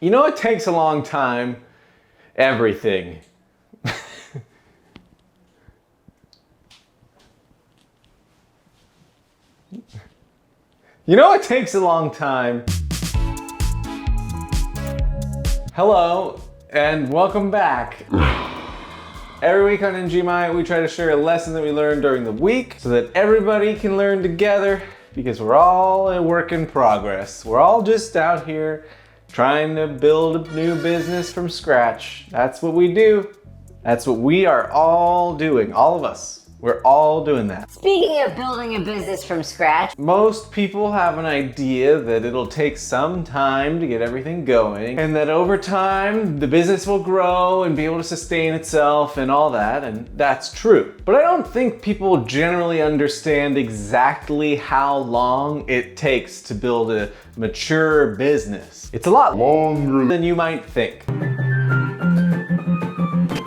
You know it takes a long time? Everything. You know it takes a long time? Hello, and welcome back. Every week on NGMI, we try to share a lesson that we learned during the week so that everybody can learn together, because we're all a work in progress. We're all just out here trying to build a new business from scratch. That's what we do. That's what we are all doing, all of us. We're all doing that. Speaking of building a business from scratch, most people have an idea that it'll take some time to get everything going, and that over time the business will grow and be able to sustain itself and all that, and that's true. But I don't think people generally understand exactly how long it takes to build a mature business. It's a lot longer than you might think.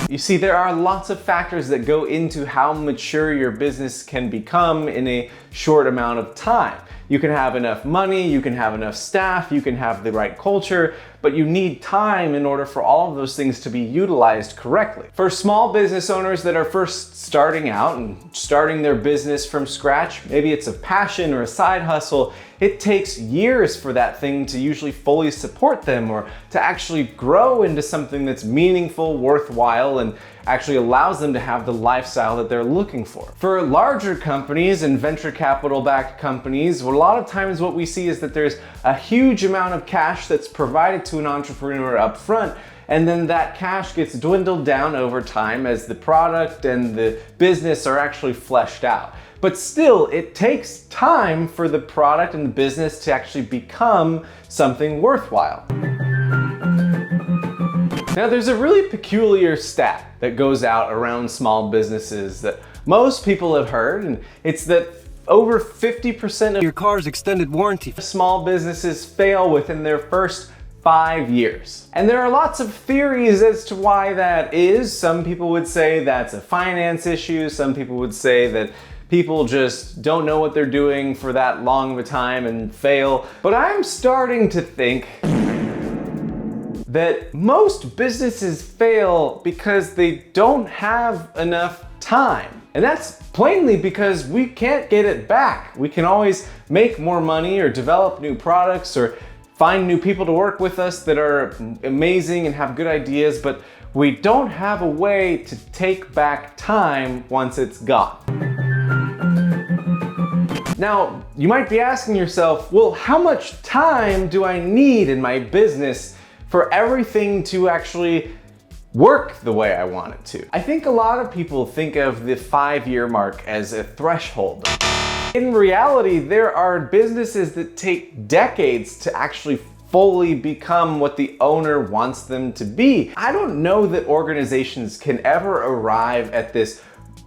You see, there are lots of factors that go into how mature your business can become in a short amount of time. You can have enough money, you can have enough staff, you can have the right culture, but you need time in order for all of those things to be utilized correctly. For small business owners that are first starting out and starting their business from scratch, maybe it's a passion or a side hustle, it takes years for that thing to usually fully support them or to actually grow into something that's meaningful, worthwhile, and actually allows them to have the lifestyle that they're looking for. For larger companies and venture capital backed companies, a lot of times what we see is that there's a huge amount of cash that's provided to an entrepreneur up front, and then that cash gets dwindled down over time as the product and the business are actually fleshed out. But still, it takes time for the product and the business to actually become something worthwhile. Now, there's a really peculiar stat that goes out around small businesses that most people have heard, and it's that over 50% of your car's extended warranty small businesses fail within their first 5 years. And there are lots of theories as to why that is. Some people would say that's a finance issue. Some people would say that people just don't know what they're doing for that long of a time and fail. But I'm starting to think that most businesses fail because they don't have enough time. And that's plainly because we can't get it back. We can always make more money or develop new products or find new people to work with us that are amazing and have good ideas, but we don't have a way to take back time once it's gone. Now, you might be asking yourself, well, how much time do I need in my business for everything to actually work the way I want it to? I think a lot of people think of the 5-year mark as a threshold. In reality, there are businesses that take decades to actually fully become what the owner wants them to be. I don't know that organizations can ever arrive at this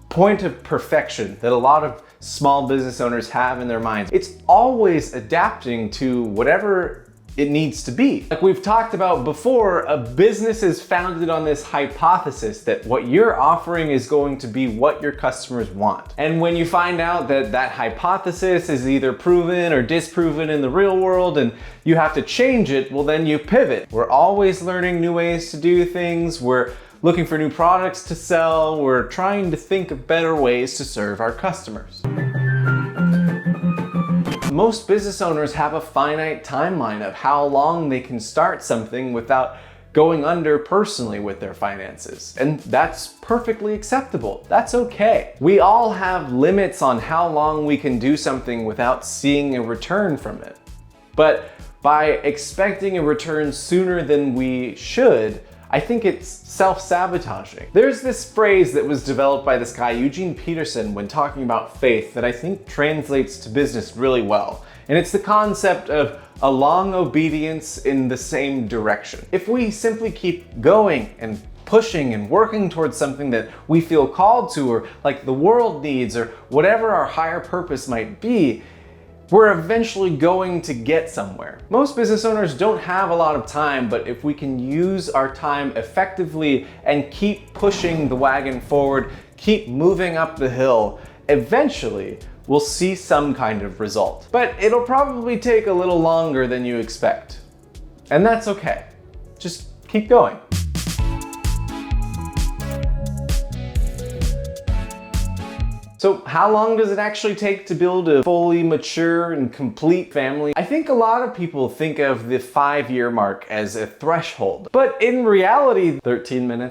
point of perfection that a lot of small business owners have in their minds. It's always adapting to whatever it needs to be. Like we've talked about before, a business is founded on this hypothesis that what you're offering is going to be what your customers want. And when you find out that that hypothesis is either proven or disproven in the real world and you have to change it, well then you pivot. We're always learning new ways to do things. We're looking for new products to sell. We're trying to think of better ways to serve our customers. Most business owners have a finite timeline of how long they can start something without going under personally with their finances. And that's perfectly acceptable. That's okay. We all have limits on how long we can do something without seeing a return from it. But by expecting a return sooner than we should, I think it's self-sabotaging. There's this phrase that was developed by this guy, Eugene Peterson, when talking about faith that I think translates to business really well. And it's the concept of a long obedience in the same direction. If we simply keep going and pushing and working towards something that we feel called to, or like the world needs, or whatever our higher purpose might be, we're eventually going to get somewhere. Most business owners don't have a lot of time, but if we can use our time effectively and keep pushing the wagon forward, keep moving up the hill, eventually we'll see some kind of result. But it'll probably take a little longer than you expect. And that's okay. just keep going. So how long does it actually take to build a fully mature and complete family? I think a lot of people think of the 5-year mark as a threshold, but in reality, 13 minutes.